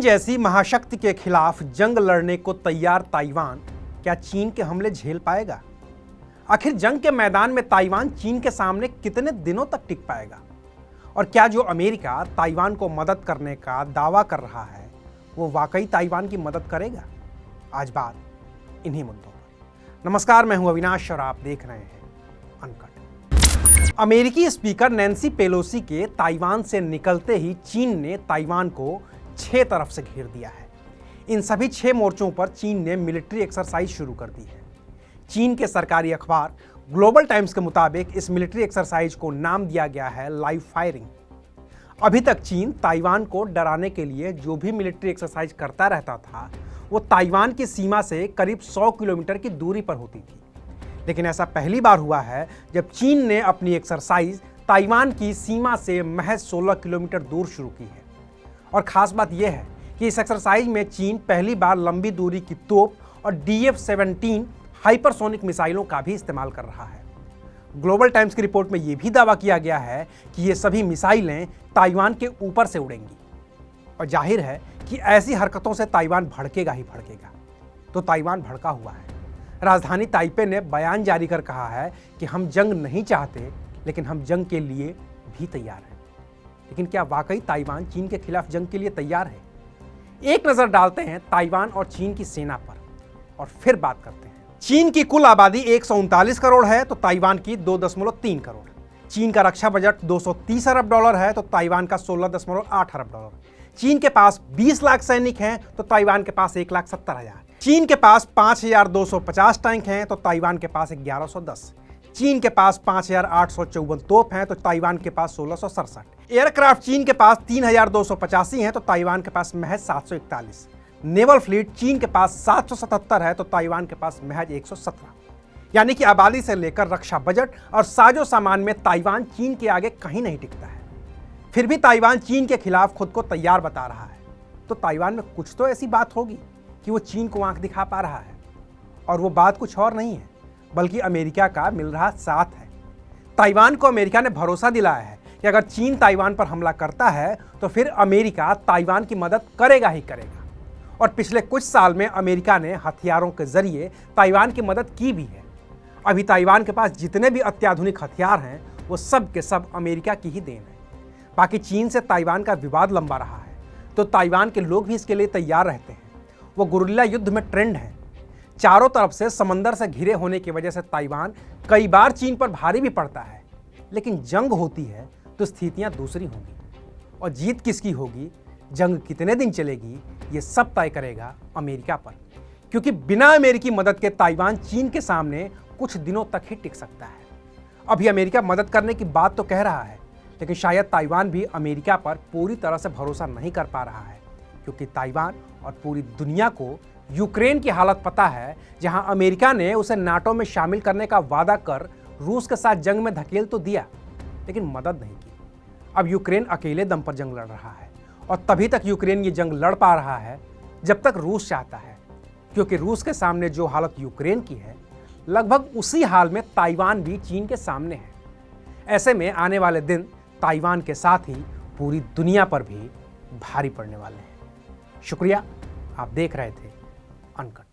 जैसी महाशक्ति के खिलाफ जंग लड़ने को तैयार ताइवान क्या चीन के हमले झेल पाएगा? आखिर जंग के मैदान में ताइवान चीन के सामने कितने दिनों तक टिक पाएगा? और क्या जो अमेरिका ताइवान को मदद करने का दावा कर रहा है वो वाकई ताइवान की मदद करेगा? आज बात इन्हीं मुद्दों पर। नमस्कार, मैं हूं अविनाश और आप देख रहे हैं अनकट। अमेरिकी स्पीकर नैन्सी पेलोसी के ताइवान से निकलते ही चीन ने ताइवान को 6 तरफ से घेर दिया है। इन सभी 6 मोर्चों पर चीन ने मिलिट्री एक्सरसाइज शुरू कर दी है। चीन के सरकारी अखबार ग्लोबल टाइम्स के मुताबिक इस मिलिट्री एक्सरसाइज को नाम दिया गया है लाइव फायरिंग। अभी तक चीन ताइवान को डराने के लिए जो भी मिलिट्री एक्सरसाइज करता रहता था वो ताइवान की सीमा से करीब 100 किलोमीटर की दूरी पर होती थी। लेकिन ऐसा पहली बार हुआ है जब चीन ने अपनी एक्सरसाइज ताइवान की सीमा से महज 16 किलोमीटर दूर शुरू की है। और खास बात यह है कि इस एक्सरसाइज में चीन पहली बार लंबी दूरी की तोप और DF-17 हाइपरसोनिक मिसाइलों का भी इस्तेमाल कर रहा है। ग्लोबल टाइम्स की रिपोर्ट में यह भी दावा किया गया है कि ये सभी मिसाइलें ताइवान के ऊपर से उड़ेंगी। और जाहिर है कि ऐसी हरकतों से ताइवान भड़केगा ही भड़केगा। तो ताइवान भड़का हुआ है। राजधानी ताइपे ने बयान जारी कर कहा है कि हम जंग नहीं चाहते, लेकिन हम जंग के लिए भी तैयार हैं। लेकिन क्या वाकई ताइवान चीन के खिलाफ जंग के लिए तैयार है? एक नजर डालते हैं ताइवान और चीन की सेना पर और फिर बात करते हैं। चीन की कुल आबादी 139 करोड़ है तो ताइवान की 2.3 करोड़। चीन का रक्षा बजट $230 अरब है तो ताइवान का 16.8 अरब। चीन के पास 20 लाख सैनिक हैं तो ताइवान के पास 1,70,000। चीन के पास 5,250 टैंक हैं तो ताइवान के पास 1,110। चीन के पास 5,854 तोप हैं तो ताइवान के पास 1,667। एयरक्राफ्ट चीन के पास 3,285 हैं तो ताइवान के पास महज 741। नेवल फ्लीट चीन के पास 777 है तो ताइवान के पास महज 117। यानी कि आबादी से लेकर रक्षा बजट और साजो सामान में ताइवान चीन के आगे कहीं नहीं टिकता है। फिर भी ताइवान चीन के खिलाफ खुद को तैयार बता रहा है। तो ताइवान में कुछ तो ऐसी बात होगी कि वो चीन को आंख दिखा पा रहा है। और वो बात कुछ और नहीं है बल्कि अमेरिका का मिल रहा साथ है। ताइवान को अमेरिका ने भरोसा दिलाया है कि अगर चीन ताइवान पर हमला करता है तो फिर अमेरिका ताइवान की मदद करेगा ही करेगा। और पिछले कुछ साल में अमेरिका ने हथियारों के जरिए ताइवान की मदद की भी है। अभी ताइवान के पास जितने भी अत्याधुनिक हथियार हैं वो सब के सब अमेरिका की ही देन है। बाकी चीन से ताइवान का विवाद लंबा रहा है तो ताइवान के लोग भी इसके लिए तैयार रहते हैं। वो गुरिल्ला युद्ध में ट्रेंड है। चारों तरफ से समंदर से घिरे होने की वजह से ताइवान कई बार चीन पर भारी भी पड़ता है। लेकिन जंग होती है तो स्थितियां दूसरी होंगी। और जीत किसकी होगी, जंग कितने दिन चलेगी, ये सब तय करेगा अमेरिका पर। क्योंकि बिना अमेरिकी मदद के ताइवान चीन के सामने कुछ दिनों तक ही टिक सकता है। अभी अमेरिका मदद करने की बात तो कह रहा है, लेकिन शायद ताइवान भी अमेरिका पर पूरी तरह से भरोसा नहीं कर पा रहा है। क्योंकि ताइवान और पूरी दुनिया को यूक्रेन की हालत पता है, जहां अमेरिका ने उसे नाटो में शामिल करने का वादा कर रूस के साथ जंग में धकेल तो दिया, लेकिन मदद नहीं की। अब यूक्रेन अकेले दम पर जंग लड़ रहा है और तभी तक यूक्रेन ये जंग लड़ पा रहा है जब तक रूस चाहता है। क्योंकि रूस के सामने जो हालत यूक्रेन की है, लगभग उसी हाल में ताइवान भी चीन के सामने है। ऐसे में आने वाले दिन ताइवान के साथ ही पूरी दुनिया पर भी भारी पड़ने वाले हैं। शुक्रिया, आप देख रहे थे अनकट।